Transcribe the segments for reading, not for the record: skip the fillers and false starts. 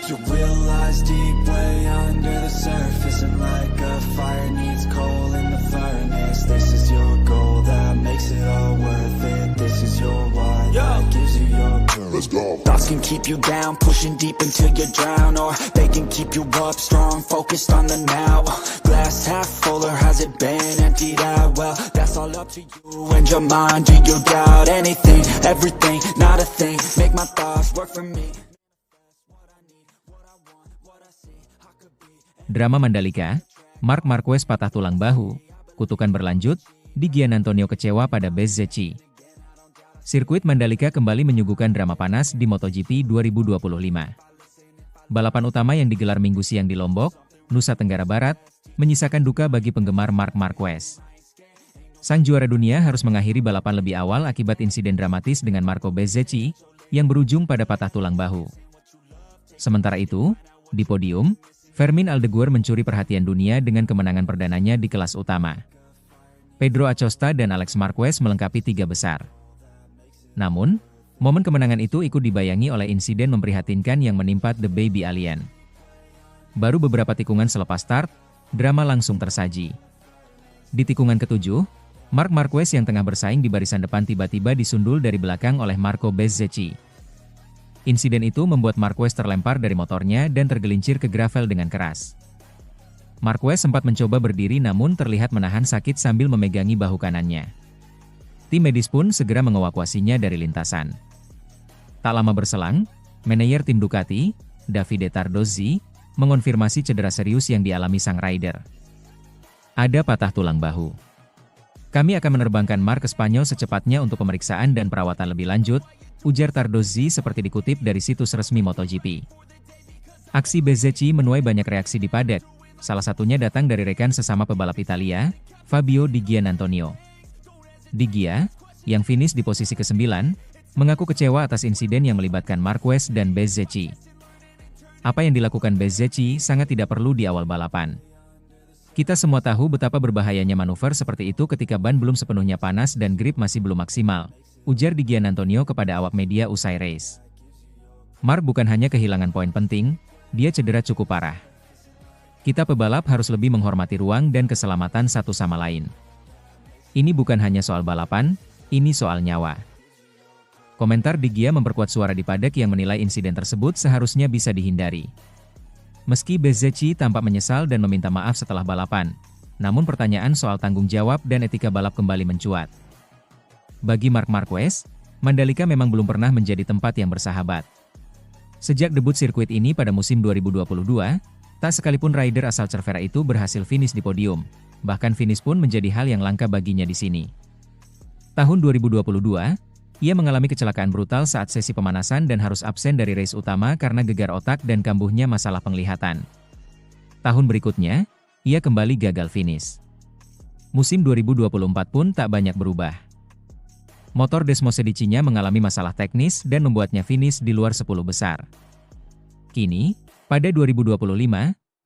You realize deep way under the surface, and like a fire needs coal in the furnace. This is your goal that makes it all worth it. This is your why that gives you your purpose. Let's go. Thoughts can keep you down, pushing deep until you drown, or they can keep you up strong, focused on the now. Glass half full, or has it been emptied out? Well, that's all up to you and your mind. Do you doubt anything, everything, not a thing? Make my thoughts work for me. Drama Mandalika, Marc Marquez patah tulang bahu, kutukan berlanjut, Di Giannantonio kecewa pada Bezzecchi. Sirkuit Mandalika kembali menyuguhkan drama panas di MotoGP 2025. Balapan utama yang digelar Minggu siang di Lombok, Nusa Tenggara Barat, menyisakan duka bagi penggemar Marc Marquez. Sang juara dunia harus mengakhiri balapan lebih awal akibat insiden dramatis dengan Marco Bezzecchi, yang berujung pada patah tulang bahu. Sementara itu, di podium, Fermin Aldeguer mencuri perhatian dunia dengan kemenangan perdananya di kelas utama. Pedro Acosta dan Alex Marquez melengkapi tiga besar. Namun, momen kemenangan itu ikut dibayangi oleh insiden memprihatinkan yang menimpa The Baby Alien. Baru beberapa tikungan selepas start, drama langsung tersaji. Di tikungan ketujuh, Marc Marquez yang tengah bersaing di barisan depan tiba-tiba disundul dari belakang oleh Marco Bezzecchi. Insiden itu membuat Marquez terlempar dari motornya dan tergelincir ke gravel dengan keras. Marquez sempat mencoba berdiri namun terlihat menahan sakit sambil memegangi bahu kanannya. Tim medis pun segera mengevakuasinya dari lintasan. Tak lama berselang, manajer tim Ducati, Davide Tardozzi, mengonfirmasi cedera serius yang dialami sang rider. Ada patah tulang bahu. Kami akan menerbangkan Marc ke Spanyol secepatnya untuk pemeriksaan dan perawatan lebih lanjut, ujar Tardozzi seperti dikutip dari situs resmi MotoGP. Aksi Bezzecchi menuai banyak reaksi di paddock, salah satunya datang dari rekan sesama pebalap Italia, Fabio Di Giannantonio. Di Gia, yang finish di posisi ke-9, mengaku kecewa atas insiden yang melibatkan Marquez dan Bezzecchi. Apa yang dilakukan Bezzecchi sangat tidak perlu di awal balapan. Kita semua tahu betapa berbahayanya manuver seperti itu ketika ban belum sepenuhnya panas dan grip masih belum maksimal, ujar Di Giannantonio kepada awak media usai race. Marc bukan hanya kehilangan poin penting, dia cedera cukup parah. Kita pebalap harus lebih menghormati ruang dan keselamatan satu sama lain. Ini bukan hanya soal balapan, ini soal nyawa. Komentar Di Gia memperkuat suara di paddock yang menilai insiden tersebut seharusnya bisa dihindari. Meski Bezzecchi tampak menyesal dan meminta maaf setelah balapan, namun pertanyaan soal tanggung jawab dan etika balap kembali mencuat. Bagi Marc Marquez, Mandalika memang belum pernah menjadi tempat yang bersahabat. Sejak debut sirkuit ini pada musim 2022, tak sekalipun rider asal Cervera itu berhasil finish di podium, bahkan finish pun menjadi hal yang langka baginya di sini. Tahun 2022, ia mengalami kecelakaan brutal saat sesi pemanasan dan harus absen dari race utama karena gegar otak dan kambuhnya masalah penglihatan. Tahun berikutnya, ia kembali gagal finish. Musim 2024 pun tak banyak berubah. Motor Desmosedici-nya mengalami masalah teknis dan membuatnya finish di luar 10 besar. Kini, pada 2025,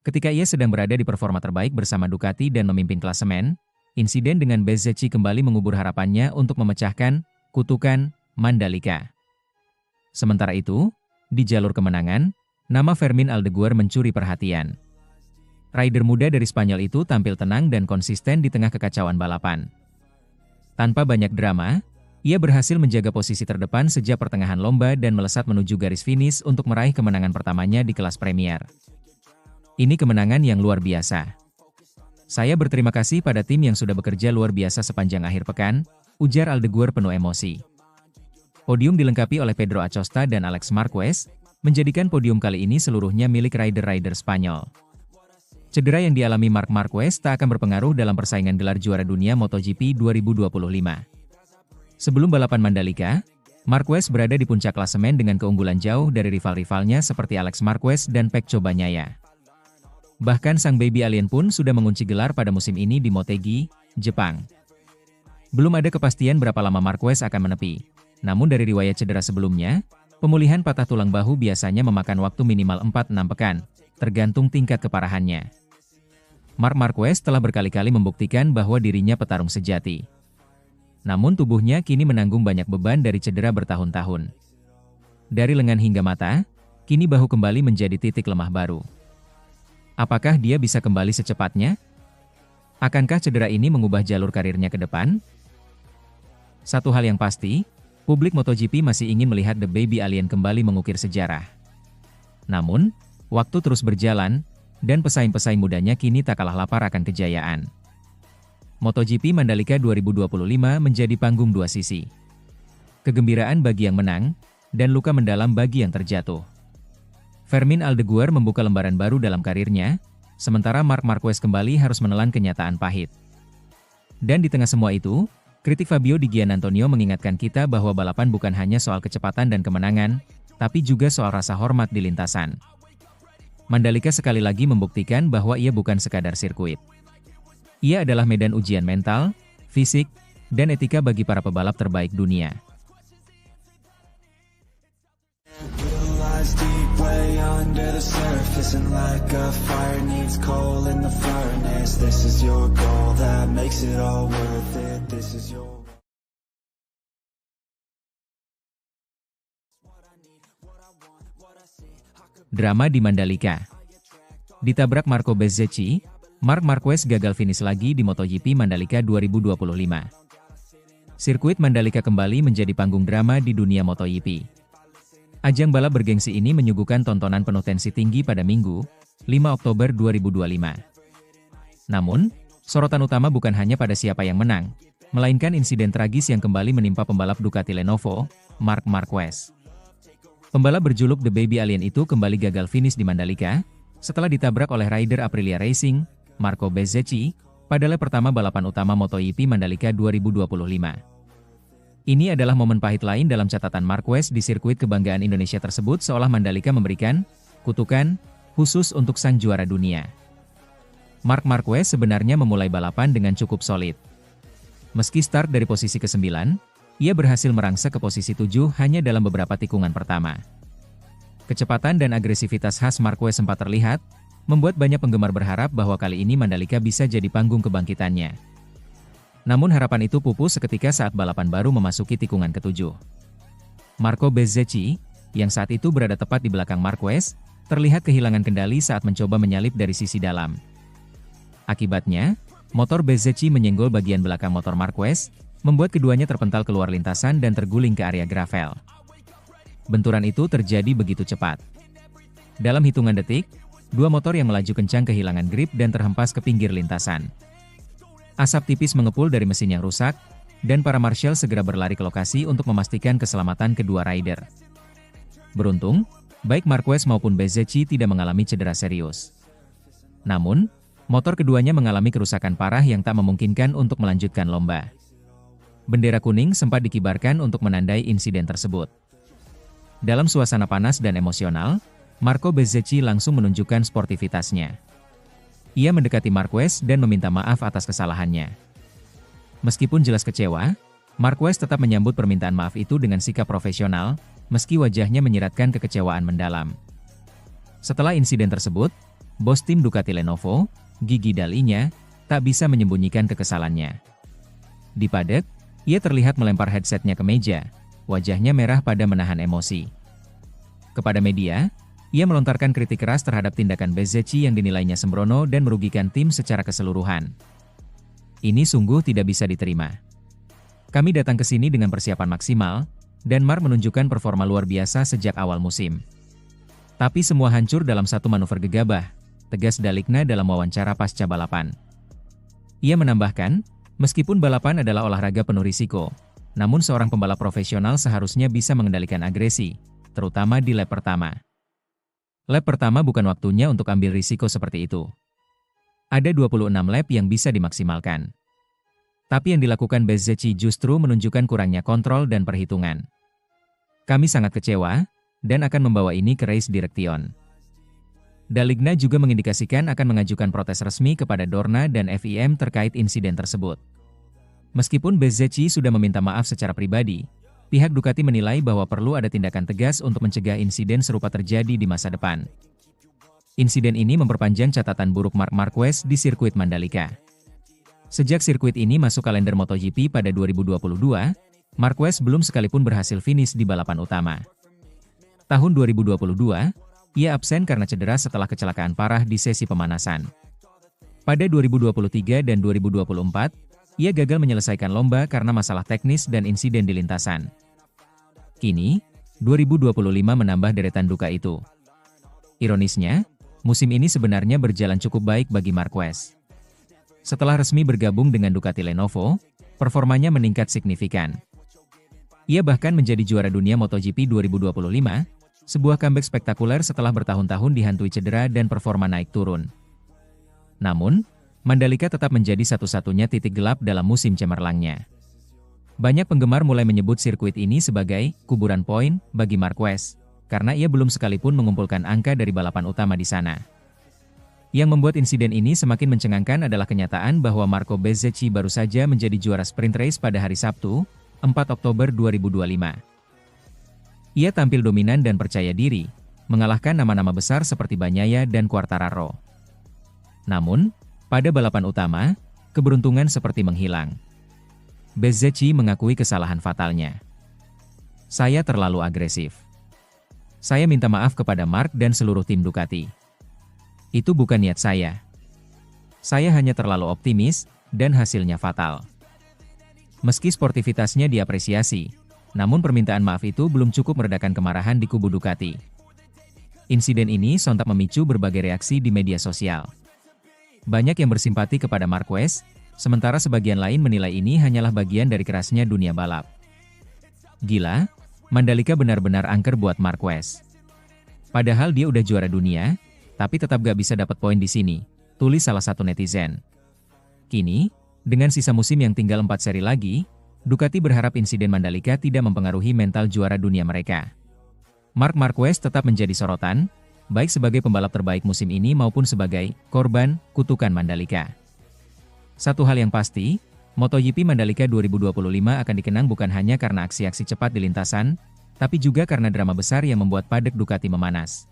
ketika ia sedang berada di performa terbaik bersama Ducati dan memimpin klasemen, insiden dengan Bezzecchi kembali mengubur harapannya untuk memecahkan kutukan Mandalika. Sementara itu, di jalur kemenangan, nama Fermin Aldeguer mencuri perhatian. Rider muda dari Spanyol itu tampil tenang dan konsisten di tengah kekacauan balapan. Tanpa banyak drama, ia berhasil menjaga posisi terdepan sejak pertengahan lomba dan melesat menuju garis finish untuk meraih kemenangan pertamanya di kelas Premier. Ini kemenangan yang luar biasa. Saya berterima kasih pada tim yang sudah bekerja luar biasa sepanjang akhir pekan, ujar Aldeguer penuh emosi. Podium dilengkapi oleh Pedro Acosta dan Alex Marquez, menjadikan podium kali ini seluruhnya milik rider-rider Spanyol. Cedera yang dialami Marc Marquez tak akan berpengaruh dalam persaingan gelar juara dunia MotoGP 2025. Sebelum balapan Mandalika, Marquez berada di puncak klasemen dengan keunggulan jauh dari rival-rivalnya seperti Alex Marquez dan Pecco Bagnaia. Bahkan sang baby alien pun sudah mengunci gelar pada musim ini di Motegi, Jepang. Belum ada kepastian berapa lama Marquez akan menepi. Namun dari riwayat cedera sebelumnya, pemulihan patah tulang bahu biasanya memakan waktu minimal 4-6 pekan, tergantung tingkat keparahannya. Marc Marquez telah berkali-kali membuktikan bahwa dirinya petarung sejati. Namun tubuhnya kini menanggung banyak beban dari cedera bertahun-tahun. Dari lengan hingga mata, kini bahu kembali menjadi titik lemah baru. Apakah dia bisa kembali secepatnya? Akankah cedera ini mengubah jalur karirnya ke depan? Satu hal yang pasti, publik MotoGP masih ingin melihat The Baby Alien kembali mengukir sejarah. Namun, waktu terus berjalan, dan pesaing-pesaing mudanya kini tak kalah lapar akan kejayaan. MotoGP Mandalika 2025 menjadi panggung dua sisi. Kegembiraan bagi yang menang, dan luka mendalam bagi yang terjatuh. Fermin Aldeguer membuka lembaran baru dalam karirnya, sementara Marc Marquez kembali harus menelan kenyataan pahit. Dan di tengah semua itu, kritik Fabio Di Giannantonio mengingatkan kita bahwa balapan bukan hanya soal kecepatan dan kemenangan, tapi juga soal rasa hormat di lintasan. Mandalika sekali lagi membuktikan bahwa ia bukan sekadar sirkuit. Ia adalah medan ujian mental, fisik, dan etika bagi para pebalap terbaik dunia. Lies deep way under the surface, and like a fire needs coal in the furnace. This is your goal that makes it all worth it. This is your Drama di Mandalika. Ditabrak Marco Bezzecchi, Marc Marquez gagal finish lagi di MotoGP Mandalika 2025. Sirkuit Mandalika kembali menjadi panggung drama di dunia MotoGP. Ajang balap bergengsi ini menyuguhkan tontonan penuh tensi tinggi pada Minggu, 5 Oktober 2025. Namun, sorotan utama bukan hanya pada siapa yang menang, melainkan insiden tragis yang kembali menimpa pembalap Ducati Lenovo, Marc Marquez. Pembalap berjuluk The Baby Alien itu kembali gagal finish di Mandalika, setelah ditabrak oleh rider Aprilia Racing, Marco Bezzecchi, pada lap pertama balapan utama MotoGP Mandalika 2025. Ini adalah momen pahit lain dalam catatan Marquez di sirkuit kebanggaan Indonesia tersebut, seolah Mandalika memberikan kutukan khusus untuk sang juara dunia. Marc Marquez sebenarnya memulai balapan dengan cukup solid. Meski start dari posisi ke-9, ia berhasil merangsek ke posisi 7 hanya dalam beberapa tikungan pertama. Kecepatan dan agresivitas khas Marquez sempat terlihat, membuat banyak penggemar berharap bahwa kali ini Mandalika bisa jadi panggung kebangkitannya. Namun harapan itu pupus seketika saat balapan baru memasuki tikungan ke-7. Marco Bezzecchi, yang saat itu berada tepat di belakang Marquez, terlihat kehilangan kendali saat mencoba menyalip dari sisi dalam. Akibatnya, motor Bezzecchi menyenggol bagian belakang motor Marquez, membuat keduanya terpental keluar lintasan dan terguling ke area gravel. Benturan itu terjadi begitu cepat. Dalam hitungan detik, dua motor yang melaju kencang kehilangan grip dan terhempas ke pinggir lintasan. Asap tipis mengepul dari mesin yang rusak, dan para marshal segera berlari ke lokasi untuk memastikan keselamatan kedua rider. Beruntung, baik Marquez maupun Bezzecchi tidak mengalami cedera serius. Namun, motor keduanya mengalami kerusakan parah yang tak memungkinkan untuk melanjutkan lomba. Bendera kuning sempat dikibarkan untuk menandai insiden tersebut. Dalam suasana panas dan emosional, Marco Bezzecchi langsung menunjukkan sportivitasnya. Ia mendekati Marquez dan meminta maaf atas kesalahannya. Meskipun jelas kecewa, Marquez tetap menyambut permintaan maaf itu dengan sikap profesional, meski wajahnya menyiratkan kekecewaan mendalam. Setelah insiden tersebut, bos tim Ducati Lenovo, Gigi Dall'Igna, tak bisa menyembunyikan kekesalannya. Di paddock, ia terlihat melempar headsetnya ke meja, wajahnya merah pada menahan emosi. Kepada media, ia melontarkan kritik keras terhadap tindakan Bezzecchi yang dinilainya sembrono dan merugikan tim secara keseluruhan. Ini sungguh tidak bisa diterima. Kami datang ke sini dengan persiapan maksimal, dan Marc menunjukkan performa luar biasa sejak awal musim. Tapi semua hancur dalam satu manuver gegabah, tegas Dall'Igna dalam wawancara pasca balapan. Ia menambahkan, meskipun balapan adalah olahraga penuh risiko, namun seorang pembalap profesional seharusnya bisa mengendalikan agresi, terutama di lap pertama. Lap pertama bukan waktunya untuk ambil risiko seperti itu. Ada 26 lap yang bisa dimaksimalkan. Tapi yang dilakukan Bezzecchi justru menunjukkan kurangnya kontrol dan perhitungan. Kami sangat kecewa, dan akan membawa ini ke race direction. Dall'Igna juga mengindikasikan akan mengajukan protes resmi kepada Dorna dan FIM terkait insiden tersebut. Meskipun Bezzecchi sudah meminta maaf secara pribadi, pihak Ducati menilai bahwa perlu ada tindakan tegas untuk mencegah insiden serupa terjadi di masa depan. Insiden ini memperpanjang catatan buruk Marc Marquez di sirkuit Mandalika. Sejak sirkuit ini masuk kalender MotoGP pada 2022, Marquez belum sekalipun berhasil finish di balapan utama. Tahun 2022, ia absen karena cedera setelah kecelakaan parah di sesi pemanasan. Pada 2023 dan 2024, ia gagal menyelesaikan lomba karena masalah teknis dan insiden di lintasan. Kini, 2025 menambah deretan duka itu. Ironisnya, musim ini sebenarnya berjalan cukup baik bagi Marquez. Setelah resmi bergabung dengan Ducati Lenovo, performanya meningkat signifikan. Ia bahkan menjadi juara dunia MotoGP 2025, sebuah comeback spektakuler setelah bertahun-tahun dihantui cedera dan performa naik turun. Namun, Mandalika tetap menjadi satu-satunya titik gelap dalam musim cemerlangnya. Banyak penggemar mulai menyebut sirkuit ini sebagai kuburan poin bagi Marquez, karena ia belum sekalipun mengumpulkan angka dari balapan utama di sana. Yang membuat insiden ini semakin mencengangkan adalah kenyataan bahwa Marco Bezzecchi baru saja menjadi juara sprint race pada hari Sabtu, 4 Oktober 2025. Ia tampil dominan dan percaya diri, mengalahkan nama-nama besar seperti Bagnaia dan Quartararo. Namun, pada balapan utama, keberuntungan seperti menghilang. Bezzecchi mengakui kesalahan fatalnya. Saya terlalu agresif. Saya minta maaf kepada Mark dan seluruh tim Ducati. Itu bukan niat saya. Saya hanya terlalu optimis, dan hasilnya fatal. Meski sportivitasnya diapresiasi, namun permintaan maaf itu belum cukup meredakan kemarahan di kubu Ducati. Insiden ini sontak memicu berbagai reaksi di media sosial. Banyak yang bersimpati kepada Marquez, sementara sebagian lain menilai ini hanyalah bagian dari kerasnya dunia balap. Gila, Mandalika benar-benar angker buat Marquez. Padahal dia udah juara dunia, tapi tetap gak bisa dapat poin di sini, tulis salah satu netizen. Kini, dengan sisa musim yang tinggal 4 seri lagi, Ducati berharap insiden Mandalika tidak mempengaruhi mental juara dunia mereka. Marc Marquez tetap menjadi sorotan, baik sebagai pembalap terbaik musim ini maupun sebagai korban kutukan Mandalika. Satu hal yang pasti, MotoGP Mandalika 2025 akan dikenang bukan hanya karena aksi-aksi cepat di lintasan, tapi juga karena drama besar yang membuat paddock Ducati memanas.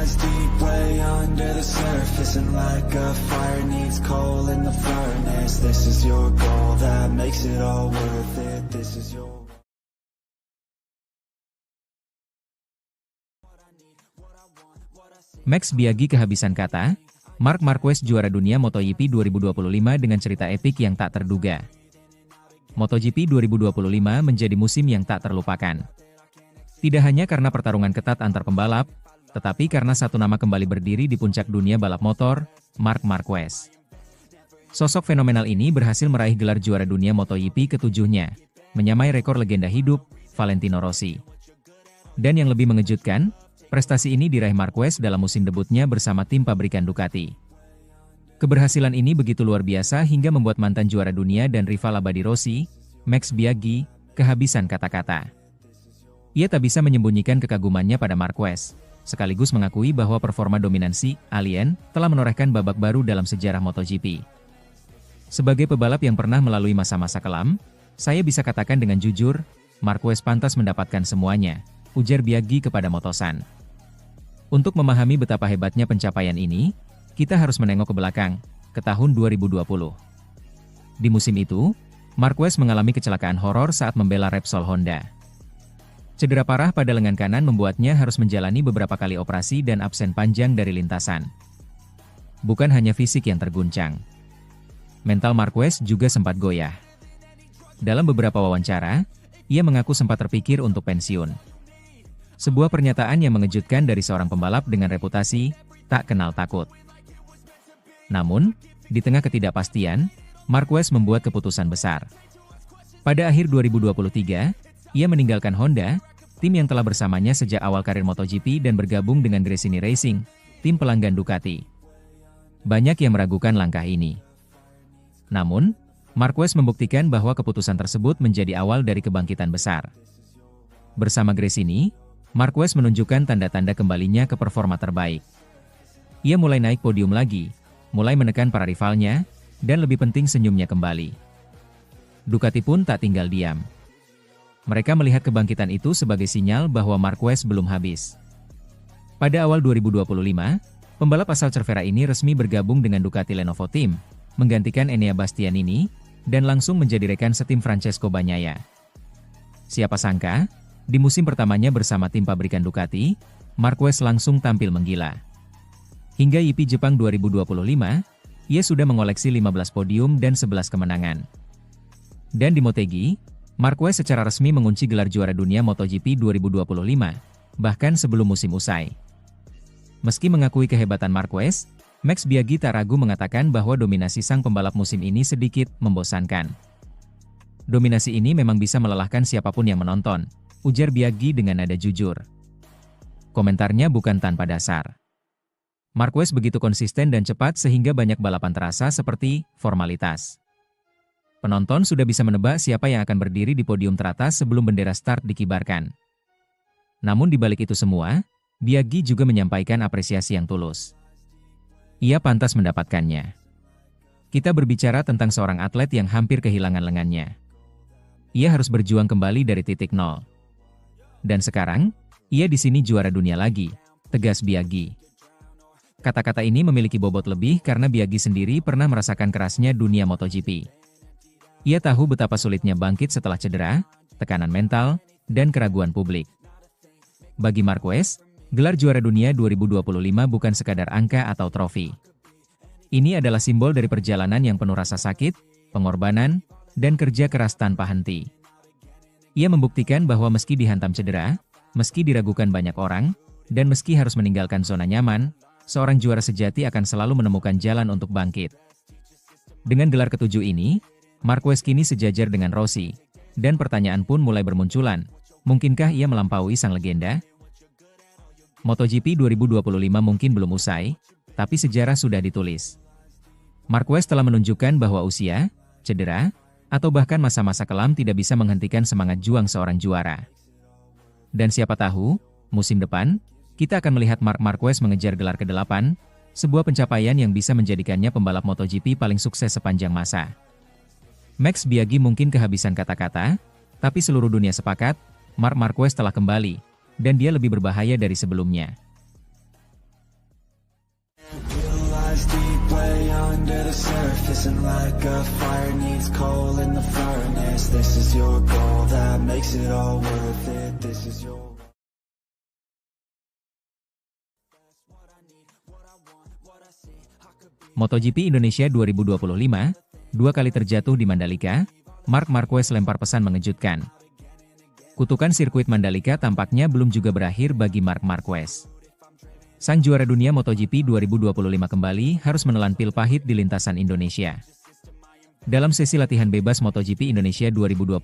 Deep way under the surface, and like a fire needs coal in the furnace. This is your goal that makes it all worth it. This is your Max Biaggi kehabisan kata, Marc Marquez juara dunia MotoGP 2025 dengan cerita epik yang tak terduga. MotoGP 2025 menjadi musim yang tak terlupakan. Tidak hanya karena pertarungan ketat antar pembalap, tetapi karena satu nama kembali berdiri di puncak dunia balap motor, Marc Marquez. Sosok fenomenal ini berhasil meraih gelar juara dunia MotoGP ke-7-nya, menyamai rekor legenda hidup, Valentino Rossi. Dan yang lebih mengejutkan, prestasi ini diraih Marquez dalam musim debutnya bersama tim pabrikan Ducati. Keberhasilan ini begitu luar biasa hingga membuat mantan juara dunia dan rival abadi Rossi, Max Biaggi, kehabisan kata-kata. Ia tak bisa menyembunyikan kekagumannya pada Marquez, sekaligus mengakui bahwa performa dominansi alien telah menorehkan babak baru dalam sejarah MotoGP. Sebagai pebalap yang pernah melalui masa-masa kelam, saya bisa katakan dengan jujur, Marquez pantas mendapatkan semuanya, ujar Biaggi kepada Motosan. Untuk memahami betapa hebatnya pencapaian ini, kita harus menengok ke belakang, ke tahun 2020. Di musim itu, Marquez mengalami kecelakaan horor saat membela Repsol Honda. Cedera parah pada lengan kanan membuatnya harus menjalani beberapa kali operasi dan absen panjang dari lintasan. Bukan hanya fisik yang terguncang. Mental Marquez juga sempat goyah. Dalam beberapa wawancara, ia mengaku sempat terpikir untuk pensiun. Sebuah pernyataan yang mengejutkan dari seorang pembalap dengan reputasi tak kenal takut. Namun, di tengah ketidakpastian, Marquez membuat keputusan besar. Pada akhir 2023, ia meninggalkan Honda, tim yang telah bersamanya sejak awal karir MotoGP dan bergabung dengan Gresini Racing, tim pelanggan Ducati. Banyak yang meragukan langkah ini. Namun, Marquez membuktikan bahwa keputusan tersebut menjadi awal dari kebangkitan besar. Bersama Gresini, Marquez menunjukkan tanda-tanda kembalinya ke performa terbaik. Ia mulai naik podium lagi, mulai menekan para rivalnya, dan lebih penting senyumnya kembali. Ducati pun tak tinggal diam. Mereka melihat kebangkitan itu sebagai sinyal bahwa Marquez belum habis. Pada awal 2025, pembalap asal Cervera ini resmi bergabung dengan Ducati Lenovo Team, menggantikan Enea Bastianini, dan langsung menjadi rekan setim Francesco Bagnaia. Siapa sangka, Di musim pertamanya bersama tim pabrikan Ducati, Marquez langsung tampil menggila. Hingga GP Jepang 2025, ia sudah mengoleksi 15 podium dan 11 kemenangan. Dan di Motegi, Marquez secara resmi mengunci gelar juara dunia MotoGP 2025, bahkan sebelum musim usai. Meski mengakui kehebatan Marquez, Max Biaggi tak ragu mengatakan bahwa dominasi sang pembalap musim ini sedikit membosankan. Dominasi ini memang bisa melelahkan siapapun yang menonton, ujar Biaggi dengan nada jujur. Komentarnya bukan tanpa dasar. Marquez begitu konsisten dan cepat sehingga banyak balapan terasa seperti formalitas. Penonton sudah bisa menebak siapa yang akan berdiri di podium teratas sebelum bendera start dikibarkan. Namun di balik itu semua, Biaggi juga menyampaikan apresiasi yang tulus. Ia pantas mendapatkannya. Kita berbicara tentang seorang atlet yang hampir kehilangan lengannya. Ia harus berjuang kembali dari titik nol. Dan sekarang, ia di sini juara dunia lagi, tegas Biaggi. Kata-kata ini memiliki bobot lebih karena Biaggi sendiri pernah merasakan kerasnya dunia MotoGP. Ia tahu betapa sulitnya bangkit setelah cedera, tekanan mental, dan keraguan publik. Bagi Marquez, gelar juara dunia 2025 bukan sekadar angka atau trofi. Ini adalah simbol dari perjalanan yang penuh rasa sakit, pengorbanan, dan kerja keras tanpa henti. Ia membuktikan bahwa meski dihantam cedera, meski diragukan banyak orang, dan meski harus meninggalkan zona nyaman, seorang juara sejati akan selalu menemukan jalan untuk bangkit. Dengan gelar ketujuh ini, Marquez kini sejajar dengan Rossi, dan pertanyaan pun mulai bermunculan, mungkinkah ia melampaui sang legenda? MotoGP 2025 mungkin belum usai, tapi sejarah sudah ditulis. Marquez telah menunjukkan bahwa usia, cedera, atau bahkan masa-masa kelam tidak bisa menghentikan semangat juang seorang juara. Dan siapa tahu, musim depan, kita akan melihat Marc Marquez mengejar gelar ke-8, sebuah pencapaian yang bisa menjadikannya pembalap MotoGP paling sukses sepanjang masa. Max Biaggi mungkin kehabisan kata-kata, tapi seluruh dunia sepakat, Marc Marquez telah kembali, dan dia lebih berbahaya dari sebelumnya. MotoGP Indonesia 2025, 2 kali terjatuh di Mandalika, Marc Marquez lempar pesan mengejutkan. Kutukan sirkuit Mandalika tampaknya belum juga berakhir bagi Marc Marquez. Sang juara dunia MotoGP 2025 kembali harus menelan pil pahit di lintasan Indonesia. Dalam sesi latihan bebas MotoGP Indonesia 2025,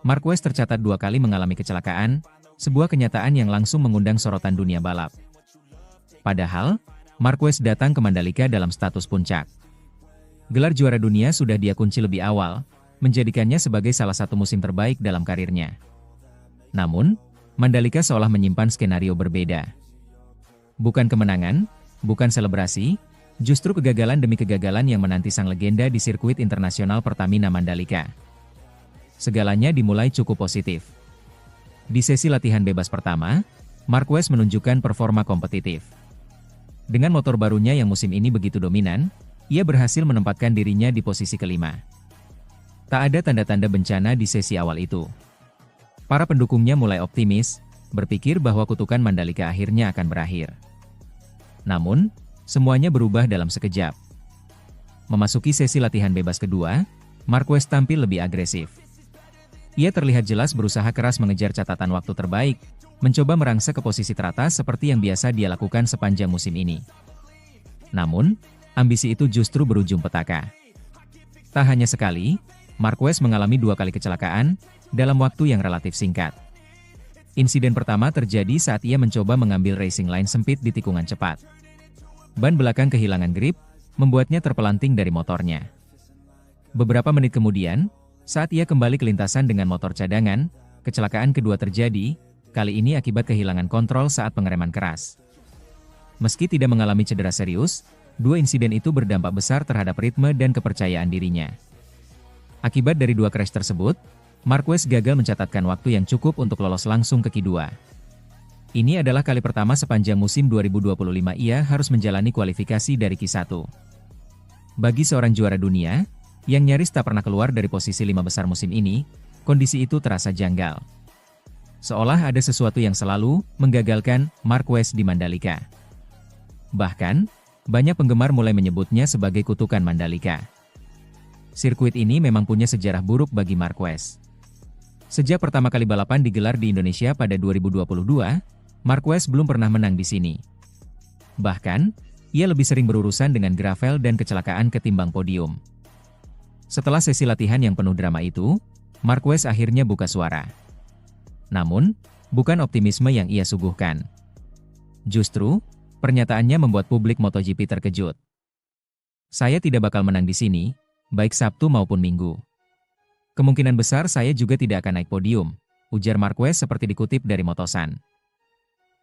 Marquez tercatat 2 kali mengalami kecelakaan, sebuah kenyataan yang langsung mengundang sorotan dunia balap. Padahal, Marquez datang ke Mandalika dalam status puncak. Gelar juara dunia sudah dia kunci lebih awal, menjadikannya sebagai salah satu musim terbaik dalam karirnya. Namun, Mandalika seolah menyimpan skenario berbeda. Bukan kemenangan, bukan selebrasi, justru kegagalan demi kegagalan yang menanti sang legenda di sirkuit internasional Pertamina Mandalika. Segalanya dimulai cukup positif. Di sesi latihan bebas pertama, Marquez menunjukkan performa kompetitif. Dengan motor barunya yang musim ini begitu dominan, ia berhasil menempatkan dirinya di posisi kelima. Tak ada tanda-tanda bencana di sesi awal itu. Para pendukungnya mulai optimis, berpikir bahwa kutukan Mandalika akhirnya akan berakhir. Namun, semuanya berubah dalam sekejap. Memasuki sesi latihan bebas kedua, Marquez tampil lebih agresif. Ia terlihat jelas berusaha keras mengejar catatan waktu terbaik, mencoba merangsek ke posisi teratas seperti yang biasa dia lakukan sepanjang musim ini. Namun, ambisi itu justru berujung petaka. Tak hanya sekali, Marquez mengalami 2 kali kecelakaan, dalam waktu yang relatif singkat. Insiden pertama terjadi saat ia mencoba mengambil racing line sempit di tikungan cepat. Ban belakang kehilangan grip, membuatnya terpelanting dari motornya. Beberapa menit kemudian, saat ia kembali ke lintasan dengan motor cadangan, kecelakaan kedua terjadi, kali ini akibat kehilangan kontrol saat pengereman keras. Meski tidak mengalami cedera serius, 2 insiden itu berdampak besar terhadap ritme dan kepercayaan dirinya. Akibat dari 2 crash tersebut, Marquez gagal mencatatkan waktu yang cukup untuk lolos langsung ke Q2. Ini adalah kali pertama sepanjang musim 2025 ia harus menjalani kualifikasi dari Q1. Bagi seorang juara dunia, yang nyaris tak pernah keluar dari posisi 5 besar musim ini, kondisi itu terasa janggal. Seolah ada sesuatu yang selalu menggagalkan Marquez di Mandalika. Bahkan, banyak penggemar mulai menyebutnya sebagai kutukan Mandalika. Sirkuit ini memang punya sejarah buruk bagi Marquez. Sejak pertama kali balapan digelar di Indonesia pada 2022, Marquez belum pernah menang di sini. Bahkan, ia lebih sering berurusan dengan gravel dan kecelakaan ketimbang podium. Setelah sesi latihan yang penuh drama itu, Marquez akhirnya buka suara. Namun, bukan optimisme yang ia suguhkan. Justru, pernyataannya membuat publik MotoGP terkejut. Saya tidak bakal menang di sini, baik Sabtu maupun Minggu. Kemungkinan besar saya juga tidak akan naik podium, ujar Marquez seperti dikutip dari Motosan.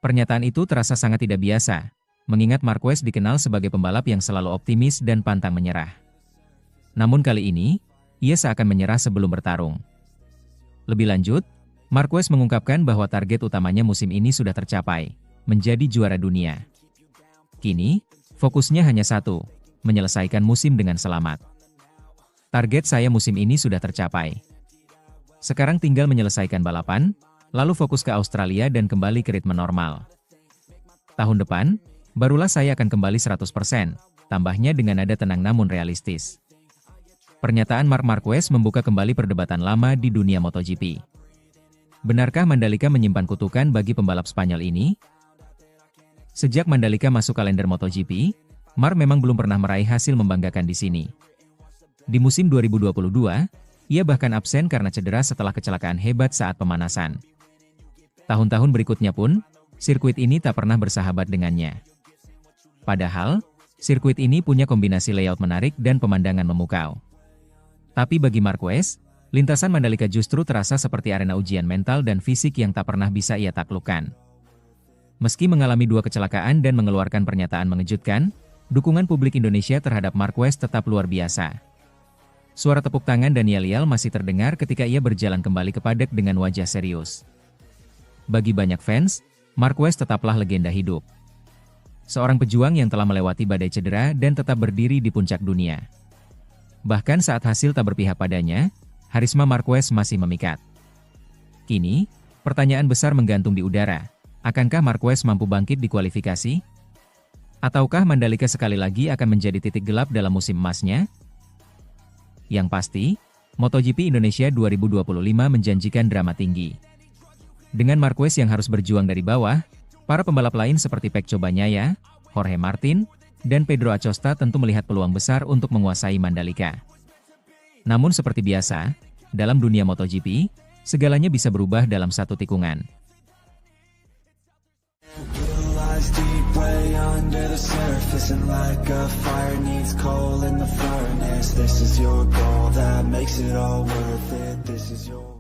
Pernyataan itu terasa sangat tidak biasa, mengingat Marquez dikenal sebagai pembalap yang selalu optimis dan pantang menyerah. Namun kali ini, ia seakan menyerah sebelum bertarung. Lebih lanjut, Marquez mengungkapkan bahwa target utamanya musim ini sudah tercapai, menjadi juara dunia. Kini, fokusnya hanya satu, menyelesaikan musim dengan selamat. Target saya musim ini sudah tercapai. Sekarang tinggal menyelesaikan balapan, lalu fokus ke Australia dan kembali ke ritme normal. Tahun depan, barulah saya akan kembali 100%, tambahnya dengan nada tenang namun realistis. Pernyataan Marc Marquez membuka kembali perdebatan lama di dunia MotoGP. Benarkah Mandalika menyimpan kutukan bagi pembalap Spanyol ini? Sejak Mandalika masuk kalender MotoGP, Marc memang belum pernah meraih hasil membanggakan di sini. Di musim 2022, ia bahkan absen karena cedera setelah kecelakaan hebat saat pemanasan. Tahun-tahun berikutnya pun, sirkuit ini tak pernah bersahabat dengannya. Padahal, sirkuit ini punya kombinasi layout menarik dan pemandangan memukau. Tapi bagi Marquez, lintasan Mandalika justru terasa seperti arena ujian mental dan fisik yang tak pernah bisa ia taklukkan. Meski mengalami 2 kecelakaan dan mengeluarkan pernyataan mengejutkan, dukungan publik Indonesia terhadap Marquez tetap luar biasa. Suara tepuk tangan dan yel-yel masih terdengar ketika ia berjalan kembali ke paddock dengan wajah serius. Bagi banyak fans, Marquez tetaplah legenda hidup. Seorang pejuang yang telah melewati badai cedera dan tetap berdiri di puncak dunia. Bahkan saat hasil tak berpihak padanya, harisma Marquez masih memikat. Kini, pertanyaan besar menggantung di udara. Akankah Marquez mampu bangkit di kualifikasi? Ataukah Mandalika sekali lagi akan menjadi titik gelap dalam musim emasnya? Yang pasti, MotoGP Indonesia 2025 menjanjikan drama tinggi. Dengan Marquez yang harus berjuang dari bawah, para pembalap lain seperti Pecco Bagnaia, Jorge Martin, dan Pedro Acosta tentu melihat peluang besar untuk menguasai Mandalika. Namun seperti biasa, dalam dunia MotoGP, segalanya bisa berubah dalam satu tikungan. Deep way under the surface, and like a fire needs coal in the furnace. This is your goal that makes it all worth it. This is your